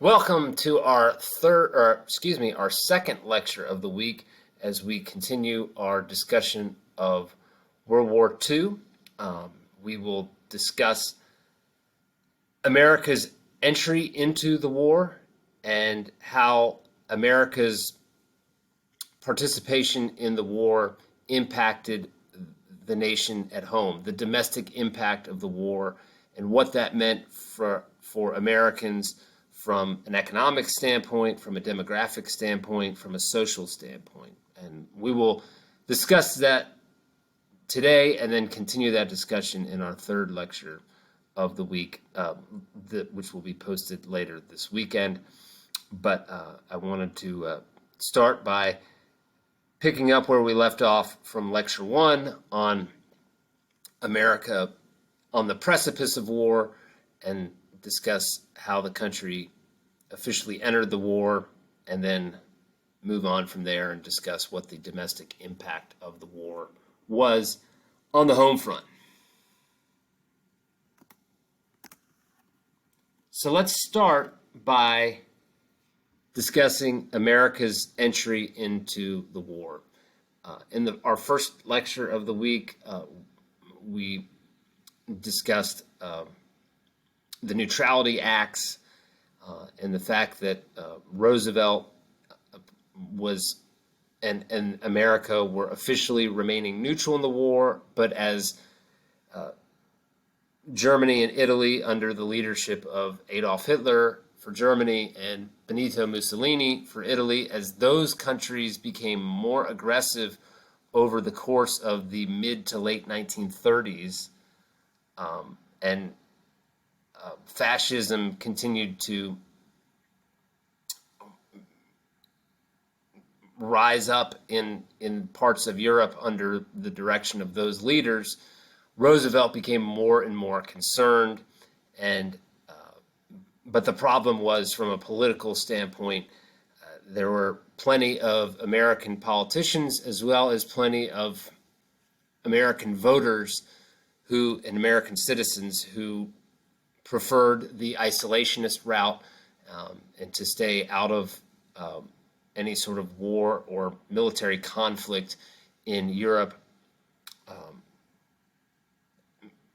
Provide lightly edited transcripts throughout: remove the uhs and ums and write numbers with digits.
Welcome to our our second lecture of the week as we continue our discussion of World War II. We will discuss America's entry into the war and how America's participation in the war impacted the nation at home, the domestic impact of the war, and what that meant for Americans from an economic standpoint, from a demographic standpoint, from a social standpoint. And we will discuss that today and then continue that discussion in our third lecture of the week, which will be posted later this weekend. But I wanted to start by picking up where we left off from lecture one on America on the precipice of war and discuss how the country officially entered the war, and then move on from there and discuss what the domestic impact of the war was on the home front. So let's start by discussing America's entry into the war. In our first lecture of the week, we discussed the Neutrality Acts and the fact that Roosevelt was and America were officially remaining neutral in the war, but as Germany and Italy, under the leadership of Adolf Hitler for Germany and Benito Mussolini for Italy, as those countries became more aggressive over the course of the mid to late 1930s, and fascism continued to rise up in parts of Europe under the direction of those leaders, Roosevelt became more and more concerned. But the problem was, from a political standpoint, there were plenty of American politicians as well as plenty of American voters and American citizens who preferred the isolationist route and to stay out of any sort of war or military conflict in Europe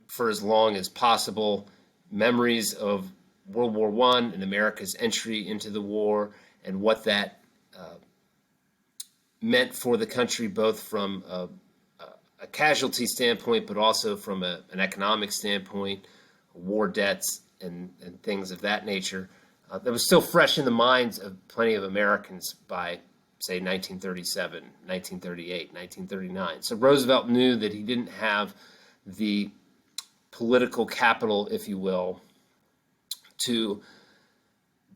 for as long as possible. Memories of World War I and America's entry into the war and what that meant for the country, both from a casualty standpoint, but also from an economic standpoint, war debts and things of that nature. That was still fresh in the minds of plenty of Americans by, say, 1937, 1938, 1939. So Roosevelt knew that he didn't have the political capital, if you will, to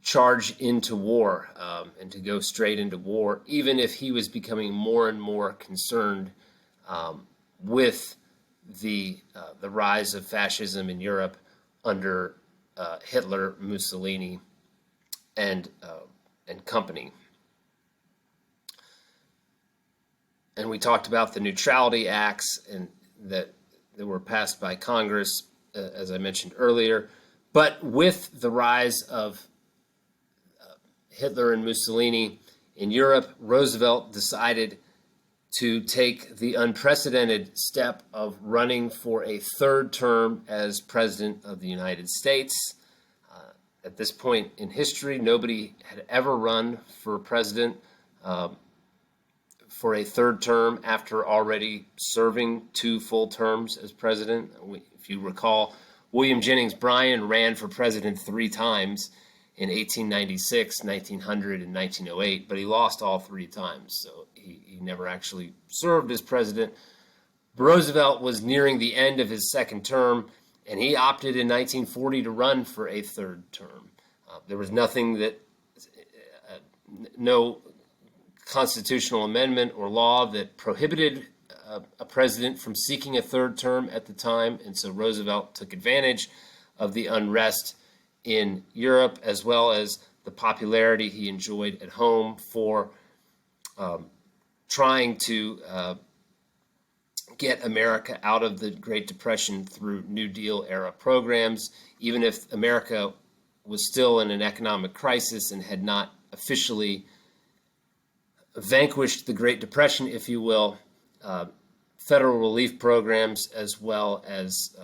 charge into war and to go straight into war, even if he was becoming more and more concerned with the rise of fascism in Europe under Hitler, Mussolini, and company. And we talked about the Neutrality Acts and that were passed by Congress, as I mentioned earlier. But with the rise of Hitler and Mussolini in Europe, Roosevelt decided to take the unprecedented step of running for a third term as President of the United States. At this point in history, nobody had ever run for president for a third term after already serving 2 full terms as president. If you recall, William Jennings Bryan ran for president 3 times in 1896, 1900, and 1908, but he lost all 3 times, so he never actually served as president. Roosevelt was nearing the end of his second term, and he opted in 1940 to run for a third term. There was no constitutional amendment or law that prohibited a president from seeking a third term at the time, and so Roosevelt took advantage of the unrest in Europe as well as the popularity he enjoyed at home for trying to get America out of the Great Depression through New Deal era programs. Even if America was still in an economic crisis and had not officially vanquished the Great Depression, if you will, federal relief programs as well as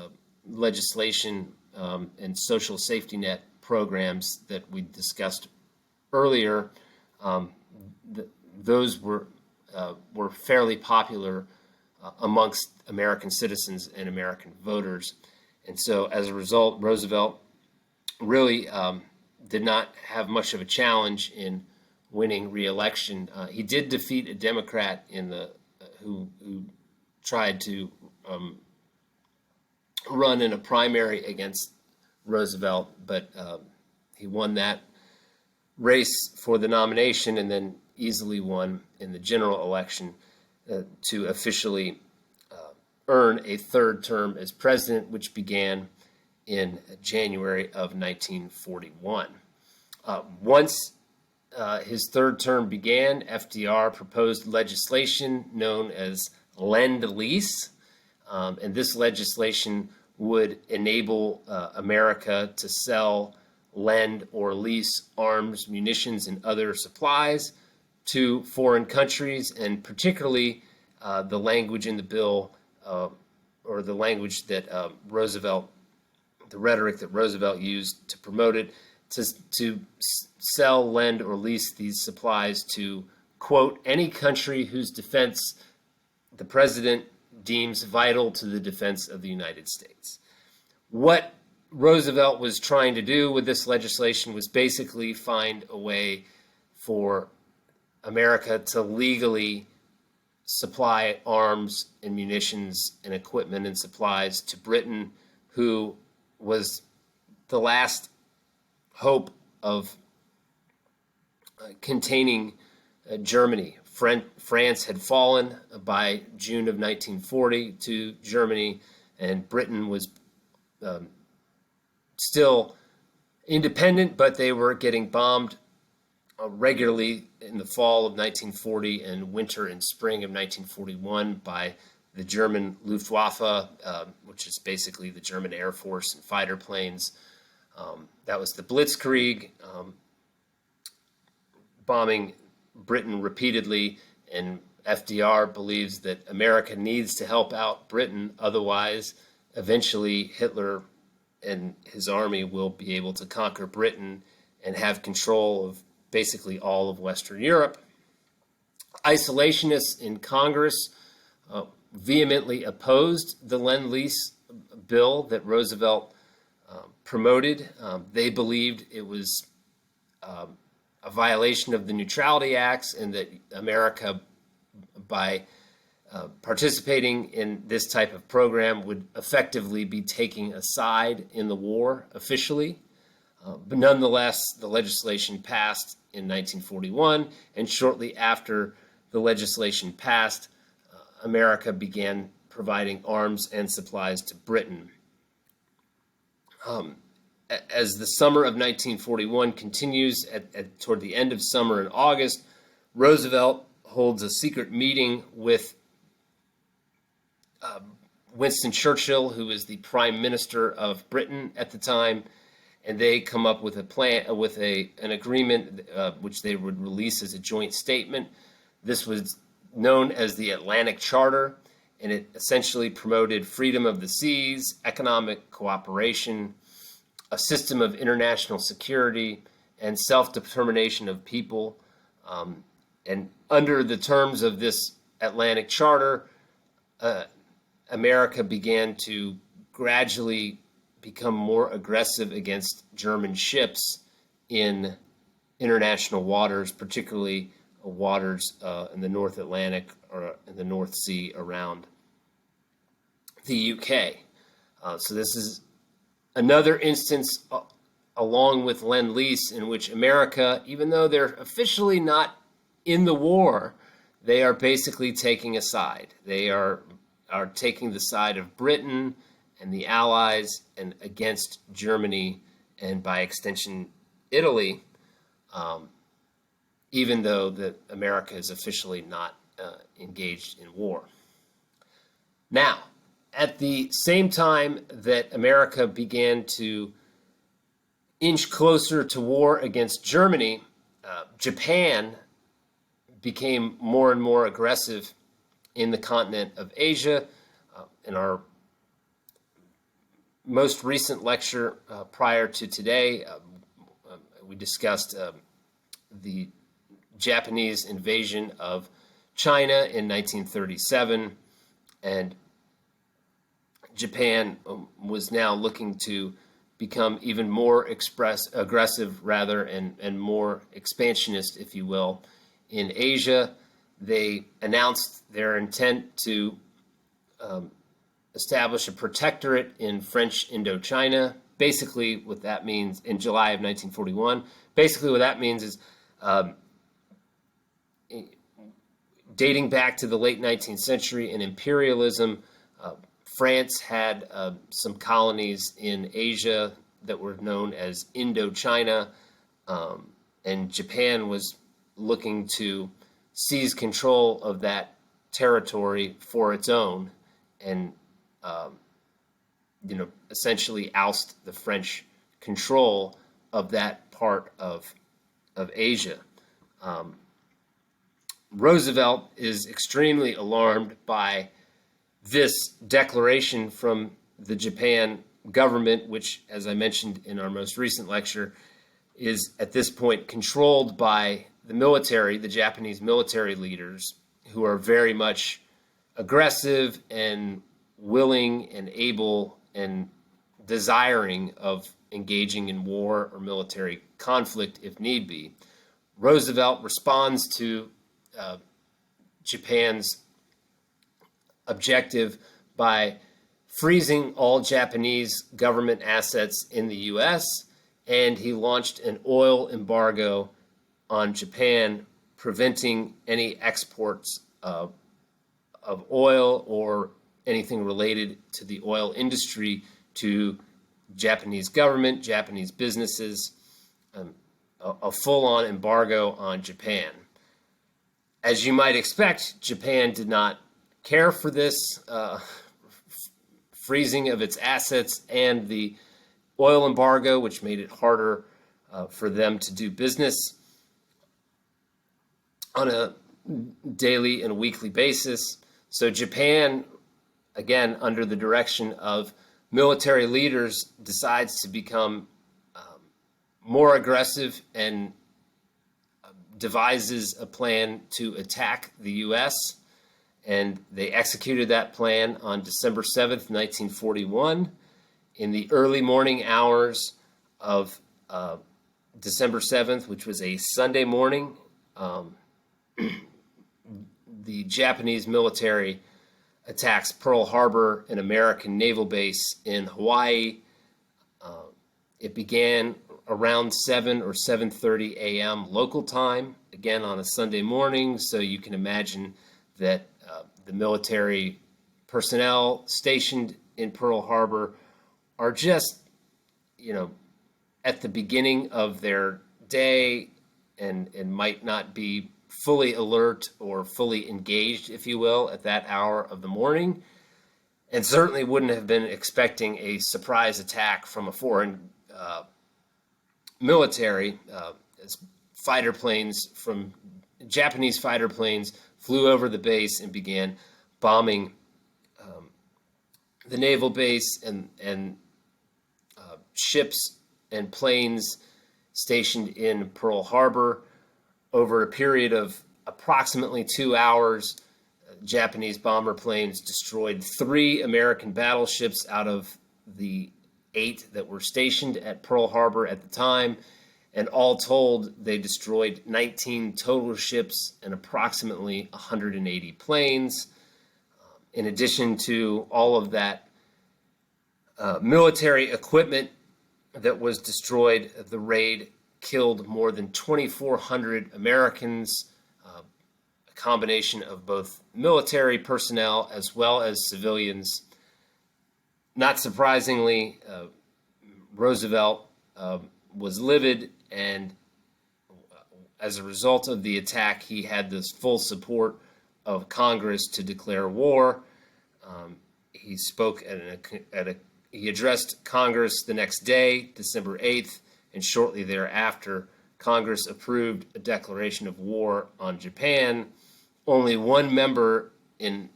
legislation and social safety net programs that we discussed earlier, those were fairly popular amongst American citizens and American voters. And so as a result, Roosevelt really did not have much of a challenge in winning re-election. He did defeat a Democrat in the who tried to run in a primary against Roosevelt, but he won that race for the nomination and then easily won in the general election to officially earn a third term as president, which began in January of 1941. Once his third term began, FDR proposed legislation known as Lend-Lease, and this legislation would enable America to sell, lend, or lease arms, munitions, and other supplies to foreign countries, and particularly the language in the bill, or the language that the rhetoric that Roosevelt used to promote it, to sell, lend, or lease these supplies to, quote, any country whose defense the president deems vital to the defense of the United States. What Roosevelt was trying to do with this legislation was basically find a way for America to legally supply arms and munitions and equipment and supplies to Britain, who was the last hope of containing Germany. France had fallen by June of 1940 to Germany, and Britain was still independent, but they were getting bombed regularly in the fall of 1940 and winter and spring of 1941 by the German Luftwaffe, which is basically the German Air Force and fighter planes. That was the Blitzkrieg, bombing Britain repeatedly, and FDR believes that America needs to help out Britain, otherwise eventually Hitler and his army will be able to conquer Britain and have control of basically all of Western Europe. Isolationists in Congress vehemently opposed the Lend-Lease bill that Roosevelt promoted. They believed it was a violation of the Neutrality Acts, and that America, by participating in this type of program, would effectively be taking a side in the war officially. But nonetheless, the legislation passed in 1941, and shortly after the legislation passed, America began providing arms and supplies to Britain. As the summer of 1941 continues, toward the end of summer in August, Roosevelt holds a secret meeting with Winston Churchill, who is the Prime Minister of Britain at the time, and they come up with a plan, with an agreement, which they would release as a joint statement. This was known as the Atlantic Charter, and it essentially promoted freedom of the seas, economic cooperation, a system of international security, and self-determination of people. And under the terms of this Atlantic Charter, America began to gradually become more aggressive against German ships in international waters, particularly waters in the North Atlantic or in the North Sea around the UK. So this is another instance, along with Lend-Lease, in which America, even though they're officially not in the war, they are basically taking a side. They are taking the side of Britain and the Allies, and against Germany, and by extension Italy, even though that America is officially not engaged in war. Now, at the same time that America began to inch closer to war against Germany, Japan became more and more aggressive in the continent of Asia. In our most recent lecture prior to today, we discussed the Japanese invasion of China in 1937, and Japan was now looking to become even more aggressive and more expansionist, if you will, in Asia. They announced their intent to establish a protectorate in French Indochina. Basically, what that means in July of 1941, basically what that means is dating back to the late 19th century in imperialism, France had some colonies in Asia that were known as Indochina, and Japan was looking to seize control of that territory for its own and, essentially oust the French control of that part of Asia. Roosevelt is extremely alarmed by this declaration from the Japan government, which, as I mentioned in our most recent lecture, is at this point controlled by the military, the Japanese military leaders, who are very much aggressive and willing and able and desiring of engaging in war or military conflict if need be. Roosevelt responds to Japan's objective by freezing all Japanese government assets in the U.S., and he launched an oil embargo on Japan, preventing any exports of oil or anything related to the oil industry to Japanese government, Japanese businesses, a full-on embargo on Japan. As you might expect, Japan did not care for this freezing of its assets and the oil embargo, which made it harder for them to do business on a daily and weekly basis. So Japan, again, under the direction of military leaders, decides to become more aggressive and devises a plan to attack the U.S., and they executed that plan on December 7th, 1941. In the early morning hours of December 7th, which was a Sunday morning, the Japanese military attacks Pearl Harbor, an American naval base in Hawaii. It began around 7 or 7:30 a.m. local time, again on a Sunday morning, so you can imagine that the military personnel stationed in Pearl Harbor are just, at the beginning of their day and might not be fully alert or fully engaged, if you will, at that hour of the morning, and certainly wouldn't have been expecting a surprise attack from a foreign military, as Japanese fighter planes flew over the base and began bombing the naval base and ships and planes stationed in Pearl Harbor. Over a period of approximately 2 hours, Japanese bomber planes destroyed 3 American battleships out of the 8 that were stationed at Pearl Harbor at the time, and all told, they destroyed 19 total ships and approximately 180 planes. In addition to all of that military equipment that was destroyed, the raid killed more than 2,400 Americans, a combination of both military personnel as well as civilians. Not surprisingly, Roosevelt was livid, and as a result of the attack, he had this full support of Congress to declare war. He spoke he addressed Congress the next day, December 8th, and shortly thereafter, Congress approved a declaration of war on Japan. Only one member in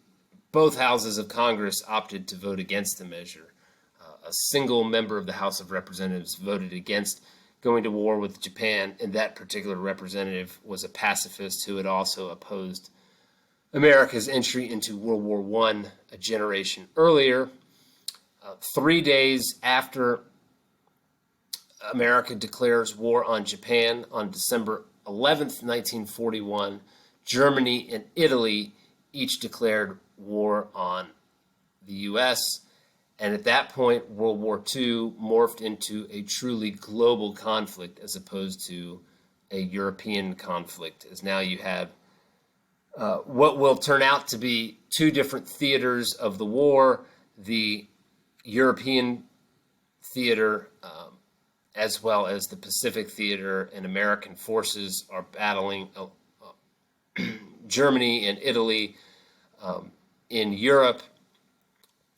both houses of Congress opted to vote against the measure. A single member of the House of Representatives voted against going to war with Japan, and that particular representative was a pacifist who had also opposed America's entry into World War I a generation earlier. 3 days after America declares war on Japan, on December 11th, 1941, Germany and Italy each declared war on the U.S., and at that point, World War II morphed into a truly global conflict as opposed to a European conflict, as now you have what will turn out to be two different theaters of the war, the European theater as well as the Pacific theater, and American forces are battling Germany and Italy in Europe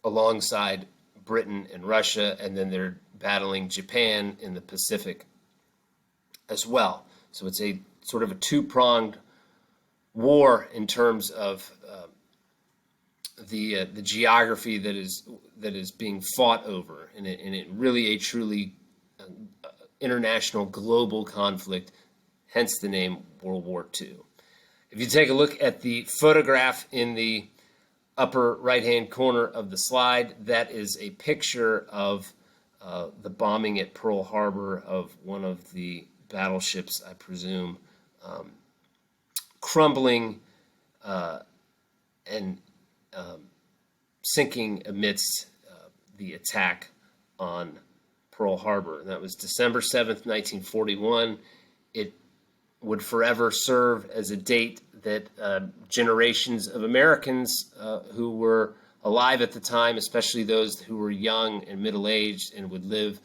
alongside Britain and Russia, and then they're battling Japan in the Pacific as well. So it's a sort of a two-pronged war in terms of the geography that is being fought over, and it really a truly international global conflict, hence the name World War II. If you take a look at the photograph in the upper right-hand corner of the slide, that is a picture of the bombing at Pearl Harbor of one of the battleships, I presume, crumbling and sinking amidst the attack on Pearl Harbor. And that was December 7th, 1941. It would forever serve as a date that generations of Americans who were alive at the time, especially those who were young and middle-aged and would live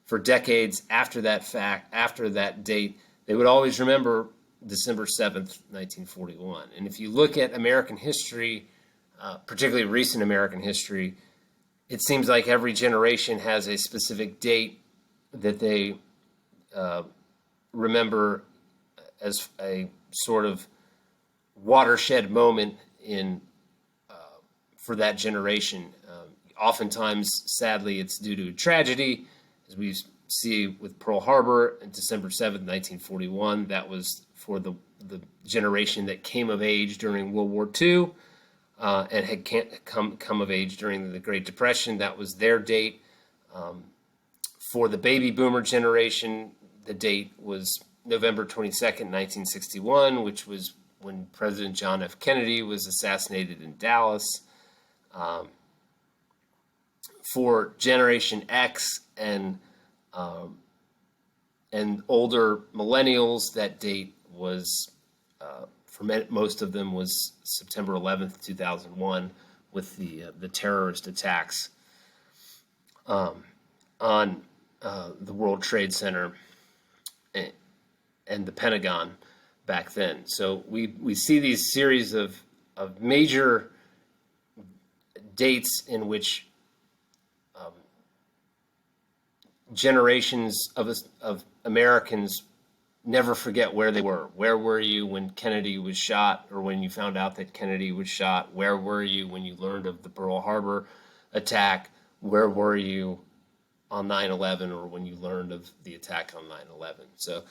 for decades after that date, they would always remember December 7th, 1941. And if you look at American history, particularly recent American history, it seems like every generation has a specific date that they remember as a sort of watershed moment in for that generation. Oftentimes, sadly, it's due to tragedy, as we see with Pearl Harbor on December 7th, 1941. That was for the generation that came of age during World War II and had come of age during the Great Depression. That was their date. For the baby boomer generation, the date was November 22nd, 1961, which was when President John F. Kennedy was assassinated in Dallas. For Generation X and older millennials, that date was, for most of them, was September 11th, 2001, with the terrorist attacks on the World Trade Center and the Pentagon back then. So we see these series of major dates in which generations of Americans never forget where they were. Where were you when Kennedy was shot, or when you found out that Kennedy was shot? Where were you when you learned of the Pearl Harbor attack? Where were you on 9/11, or when you learned of the attack on 9/11? So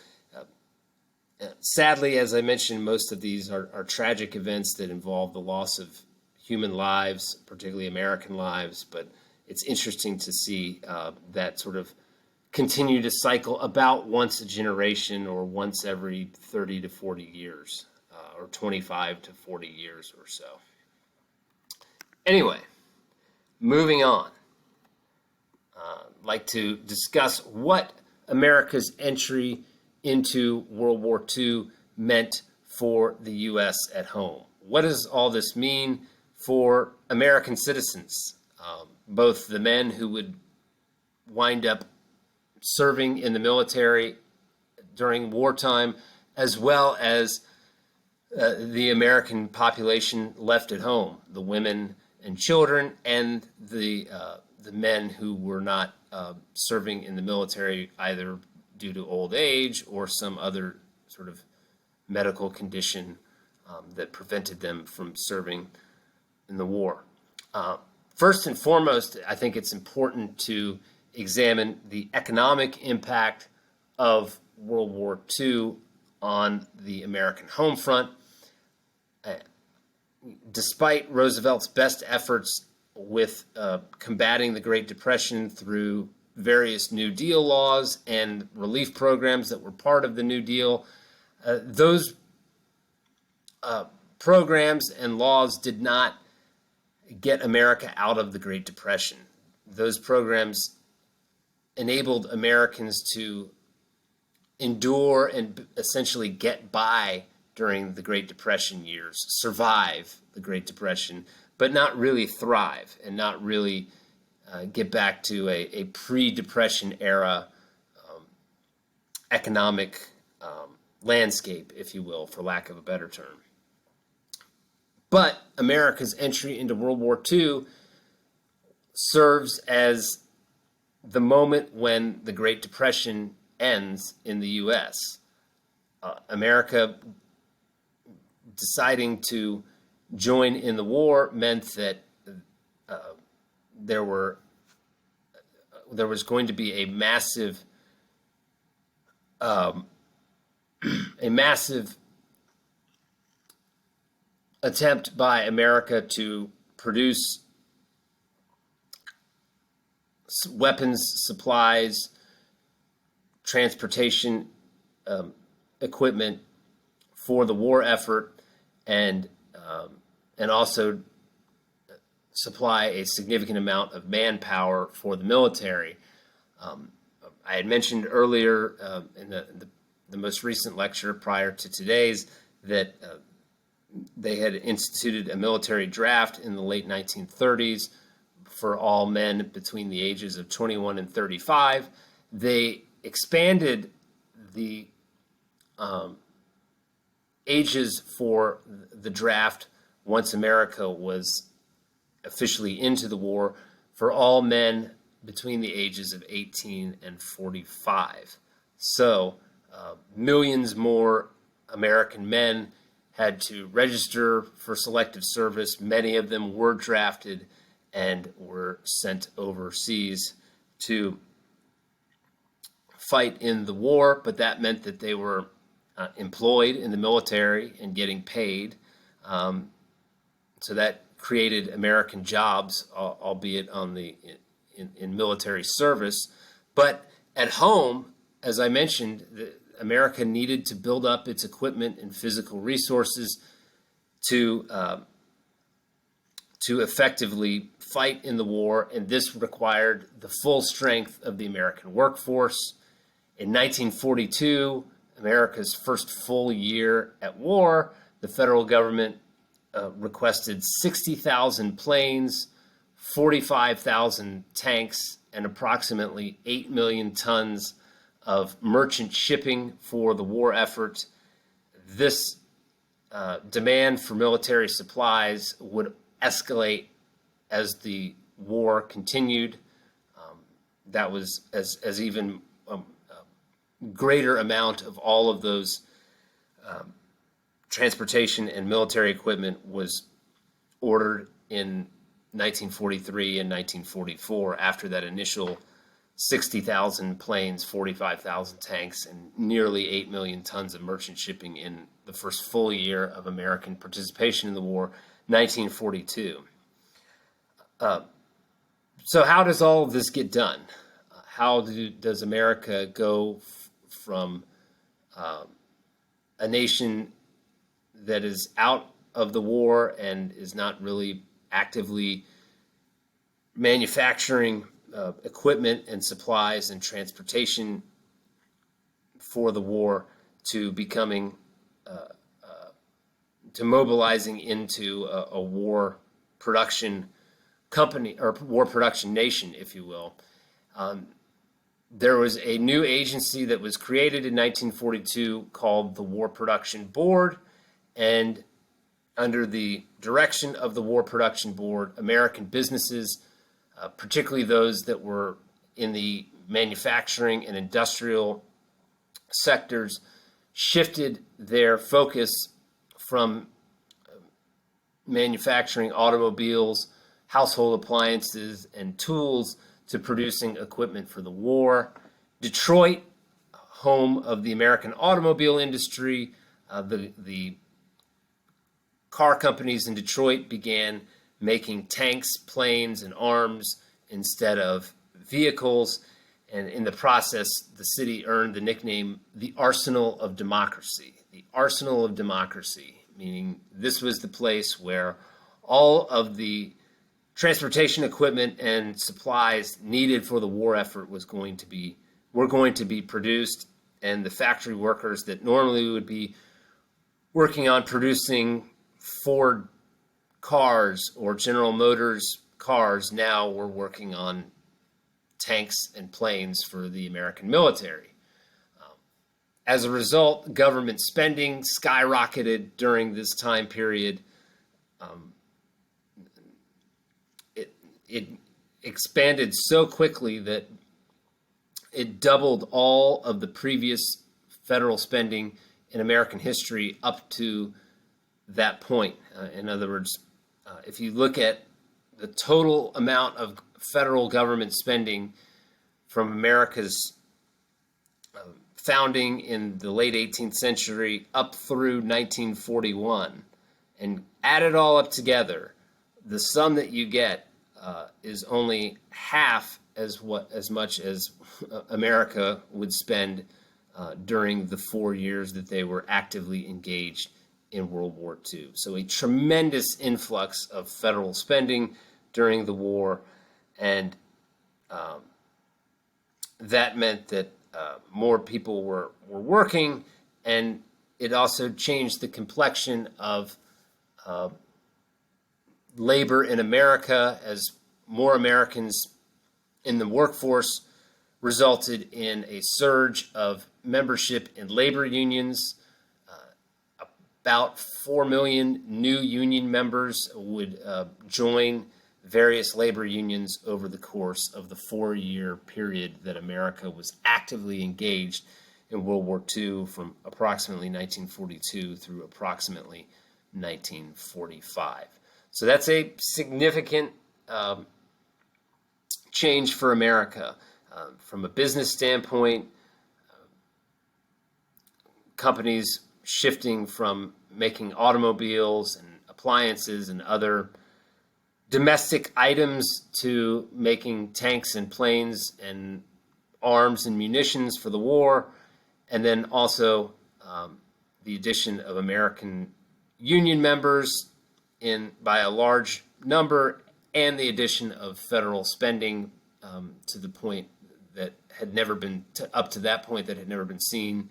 sadly, as I mentioned, most of these are tragic events that involve the loss of human lives, particularly American lives, but it's interesting to see that sort of continue to cycle about once a generation, or once every 30 to 40 years, or 25 to 40 years or so. Anyway, moving on. I'd like to discuss what America's entry into World War II meant for the U.S. at home. What does all this mean for American citizens, both the men who would wind up serving in the military during wartime, as well as the American population left at home, the women and children, and the men who were not serving in the military, either due to old age or some other sort of medical condition that prevented them from serving in the war. First and foremost, I think it's important to examine the economic impact of World War II on the American home front. Despite Roosevelt's best efforts with combating the Great Depression through various New Deal laws and relief programs that were part of the New Deal, those programs and laws did not get America out of the Great Depression. Those programs enabled Americans to endure and essentially get by during the Great Depression years, survive the Great Depression, but not really thrive and not really get back to a pre-Depression era economic landscape, if you will, for lack of a better term. But America's entry into World War II serves as the moment when the Great Depression ends in the U.S. America deciding to join in the war meant that there was going to be a massive attempt by America to produce weapons, supplies, transportation equipment for the war effort, and also supply a significant amount of manpower for the military. I had mentioned earlier in the most recent lecture prior to today's that they had instituted a military draft in the late 1930s for all men between the ages of 21 and 35. They expanded the ages for the draft once America was officially into the war for all men between the ages of 18 and 45. So millions more American men had to register for selective service. Many of them were drafted and were sent overseas to fight in the war, but that meant that they were employed in the military and getting paid. So that created American jobs, albeit on in military service. But at home, as I mentioned, America needed to build up its equipment and physical resources to effectively fight in the war, and this required the full strength of the American workforce. In 1942, America's first full year at war, the federal government requested 60,000 planes, 45,000 tanks, and approximately 8 million tons of merchant shipping for the war effort. This demand for military supplies would escalate as the war continued. That was as even greater amount of all of those transportation and military equipment was ordered in 1943 and 1944 after that initial 60,000 planes, 45,000 tanks, and nearly 8 million tons of merchant shipping in the first full year of American participation in the war, 1942. So how does all of this get done? How does America go from a nation that is out of the war and is not really actively manufacturing equipment and supplies and transportation for the war to becoming to mobilizing into a war production company or war production nation, if you will? There was a new agency that was created in 1942 called the War Production Board, and under the direction of the War Production Board, American businesses, particularly those that were in the manufacturing and industrial sectors shifted their focus from manufacturing automobiles, household appliances, and tools to producing equipment for the war. Detroit, home of the American automobile industry, the car companies in Detroit began making tanks, planes, and arms instead of vehicles. And in the process, the city earned the nickname the Arsenal of Democracy. The Arsenal of Democracy, meaning this was the place where all of the transportation equipment and supplies needed for the war effort were going to be produced, and the factory workers that normally would be working on producing Ford cars or General Motors cars now were working on tanks and planes for the American military. As a result, government spending skyrocketed during this time period. It expanded so quickly that it doubled all of the previous federal spending in American history up to that point. In other words, if you look at the total amount of federal government spending from America's founding in the late 18th century up through 1941 and add it all up together, the sum that you get is only half as much as America would spend during the 4 years that they were actively engaged in World War II. So a tremendous influx of federal spending during the war, and that meant that more people were working, and it also changed the complexion of labor in America, as more Americans in the workforce resulted in a surge of membership in labor unions. About 4 million new union members would join various labor unions over the course of the 4-year period that America was actively engaged in World War II, from approximately 1942 through approximately 1945. So that's a significant change for America. From a business standpoint, companies shifting from making automobiles and appliances and other domestic items to making tanks and planes and arms and munitions for the war, and then also the addition of American union members by a large number, and the addition of federal spending to the point that had never been, up to that point, that had never been seen,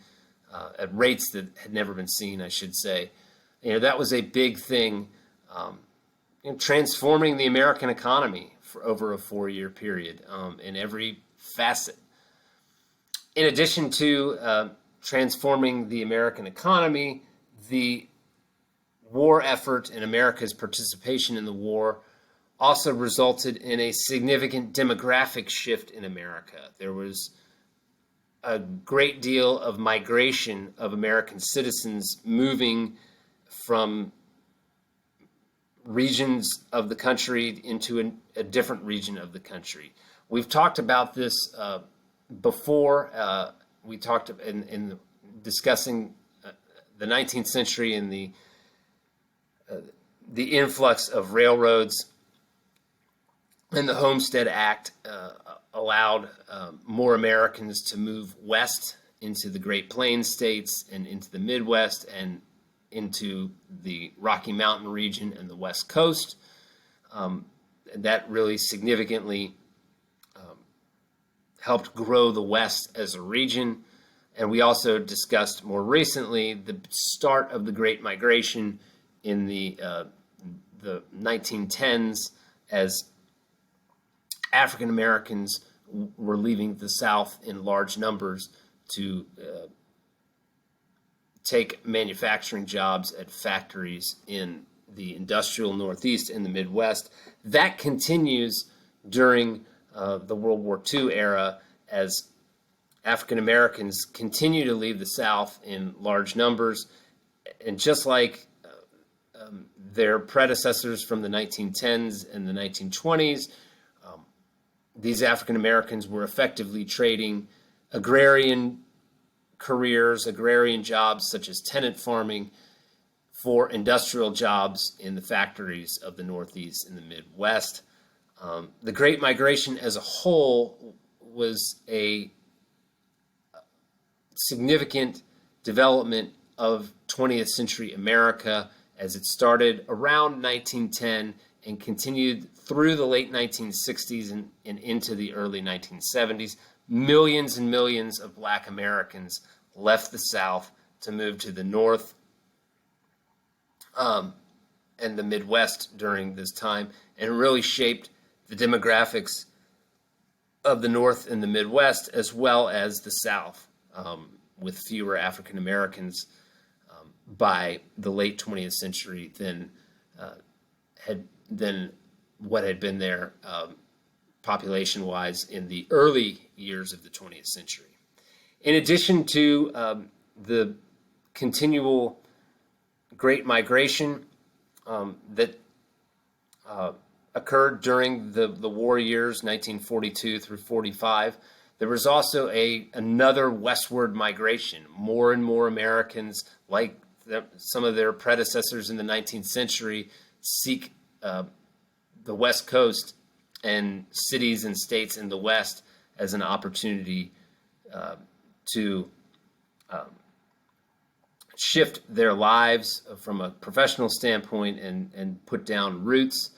at rates that had never been seen, I should say. That was a big thing in transforming the American economy for over a 4-year period in every facet. In addition to transforming the American economy, the war effort and America's participation in the war also resulted in a significant demographic shift in America. There was a great deal of migration of American citizens moving from regions of the country into a different region of the country. We've talked about this before. We talked in discussing the 19th century and the influx of railroads, and the Homestead Act allowed more Americans to move west into the Great Plains states and into the Midwest and into the Rocky Mountain region and the West Coast. That really significantly helped grow the West as a region. And we also discussed more recently the start of the Great Migration in the 1910s, as African Americans were leaving the South in large numbers to take manufacturing jobs at factories in the industrial Northeast and the Midwest. That continues during the World War II era, as African Americans continue to leave the South in large numbers, and just like their predecessors from the 1910s and the 1920s, these African Americans were effectively trading agrarian careers, agrarian jobs such as tenant farming, for industrial jobs in the factories of the Northeast and the Midwest. The Great Migration as a whole was a significant development of 20th century America, as it started around 1910 and continued through the late 1960s and into the early 1970s. Millions and millions of Black Americans left the South to move to the North and the Midwest during this time, and really shaped the demographics of the North and the Midwest, as well as the South, with fewer African Americans by the late 20th century than what had been there population-wise in the early years of the 20th century. In addition to the continual Great Migration that occurred during the war years, 1942 through 45, there was also another westward migration. More and more Americans, like some of their predecessors in the 19th century, seek the West Coast and cities and states in the West as an opportunity to shift their lives from a professional standpoint and put down roots.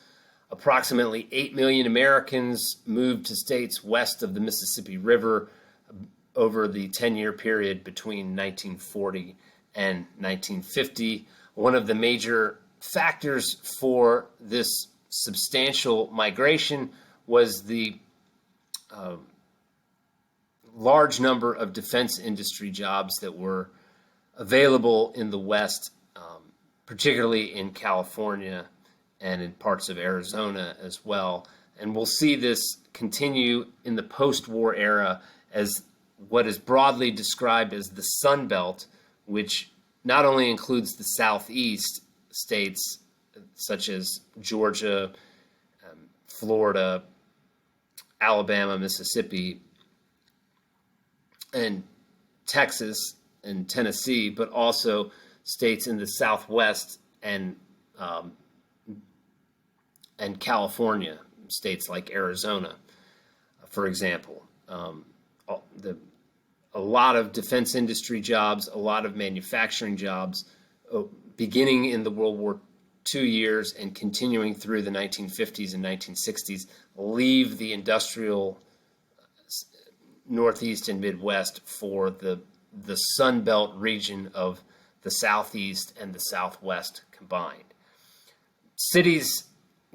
Approximately 8 million Americans moved to states west of the Mississippi River over the 10-year period between 1940 and 1950. One of the major factors for this substantial migration was the large number of defense industry jobs that were available in the West, particularly in California and in parts of Arizona as well. And we'll see this continue in the post-war era as what is broadly described as the Sun Belt, which not only includes the Southeast states such as Georgia, Florida, Alabama, Mississippi, and Texas and Tennessee, but also states in the Southwest and California, states like Arizona, for example. A lot of defense industry jobs, a lot of manufacturing jobs, beginning in the World War II years and continuing through the 1950s and 1960s, leave the industrial Northeast and Midwest for the Sun Belt region of the Southeast and the Southwest combined. Cities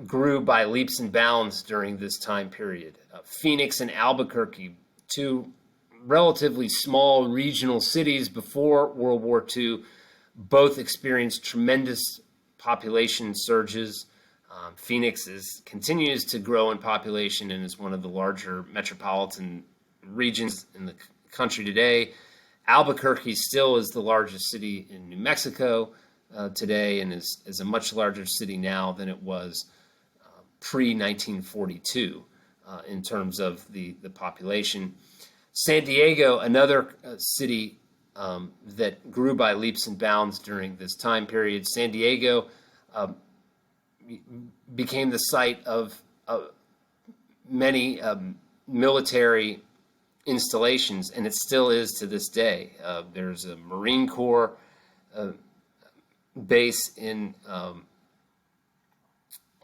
grew by leaps and bounds during this time period. Phoenix and Albuquerque, two relatively small regional cities before World War II, both experienced tremendous population surges. Phoenix continues to grow in population and is one of the larger metropolitan regions in the country today. Albuquerque still is the largest city in New Mexico today, and is a much larger city now than it was pre-1942 in terms of the population. San Diego, another city that grew by leaps and bounds during this time period. San Diego became the site of many military installations, and it still is to this day. There's a Marine Corps base in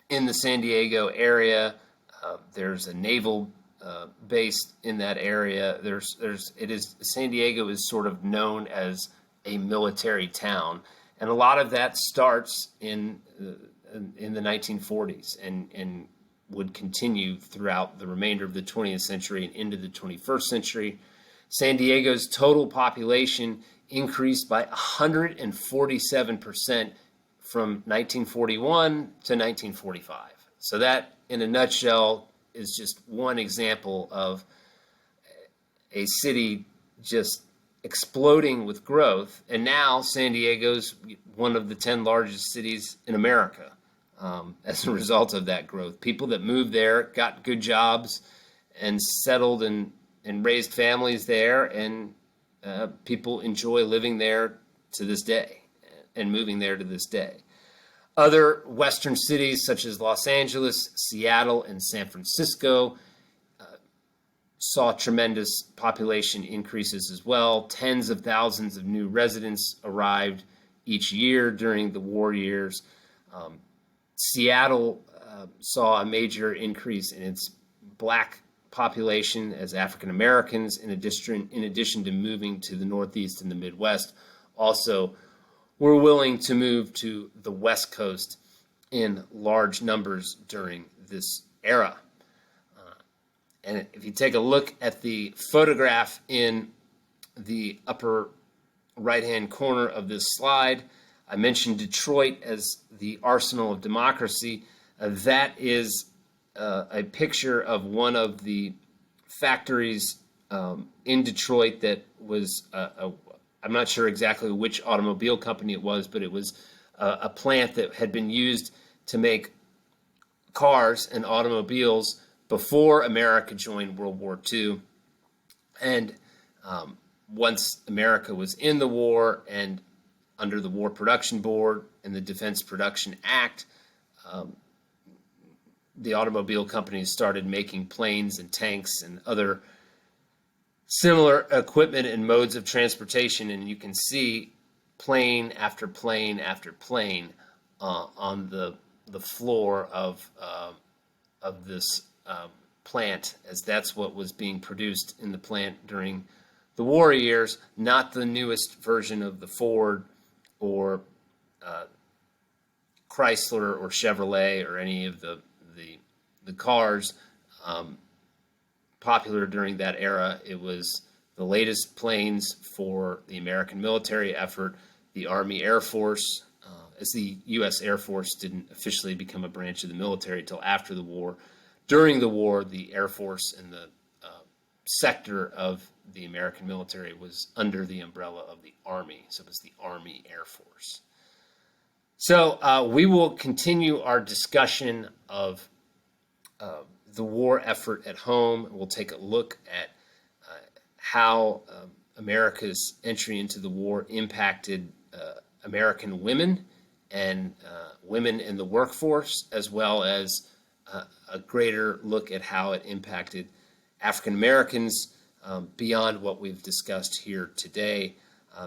the San Diego area. There's a naval base in that area. San Diego is sort of known as a military town, and a lot of that starts in the 1940s and would continue throughout the remainder of the 20th century and into the 21st century. San Diego's total population increased by 147% from 1941 to 1945. So that, in a nutshell, is just one example of a city just exploding with growth. And now San Diego's one of the 10 largest cities in America as a result of that growth. People that moved there got good jobs and settled and raised families there, and people enjoy living there to this day and moving there to this day. Other Western cities such as Los Angeles, Seattle, and San Francisco saw tremendous population increases as well. Tens of thousands of new residents arrived each year during the war years. Seattle saw a major increase in its black population as African Americans, in addition to moving to the Northeast and the Midwest, also were willing to move to the West Coast in large numbers during this era. And if you take a look at the photograph in the upper right-hand corner of this slide, I mentioned Detroit as the arsenal of democracy. That is a picture of one of the factories in Detroit that was, I'm not sure exactly which automobile company it was, but it was a plant that had been used to make cars and automobiles before America joined World War II. And once America was in the war and under the War Production Board and the Defense Production Act, the automobile companies started making planes and tanks and other similar equipment and modes of transportation. And you can see plane after plane after plane on the floor of this plant, as that's what was being produced in the plant during the war years, not the newest version of the Ford or Chrysler or Chevrolet or any of the cars popular during that era. It was the latest planes for the American military effort, the Army Air Force, as the U.S. Air Force didn't officially become a branch of the military until after the war. During the war, the Air Force and the sector of the American military was under the umbrella of the Army, so it was the Army Air Force. So we will continue our discussion of the war effort at home. We'll take a look at how America's entry into the war impacted American women and women in the workforce, as well as a greater look at how it impacted African Americans beyond what we've discussed here today.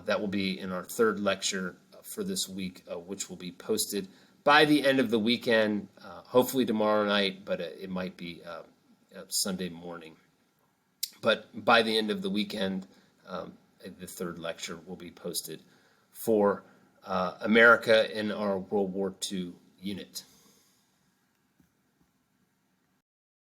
That will be in our third lecture for this week, which will be posted by the end of the weekend, hopefully tomorrow night, but it might be Sunday morning. But by the end of the weekend, the third lecture will be posted for America in our World War II unit.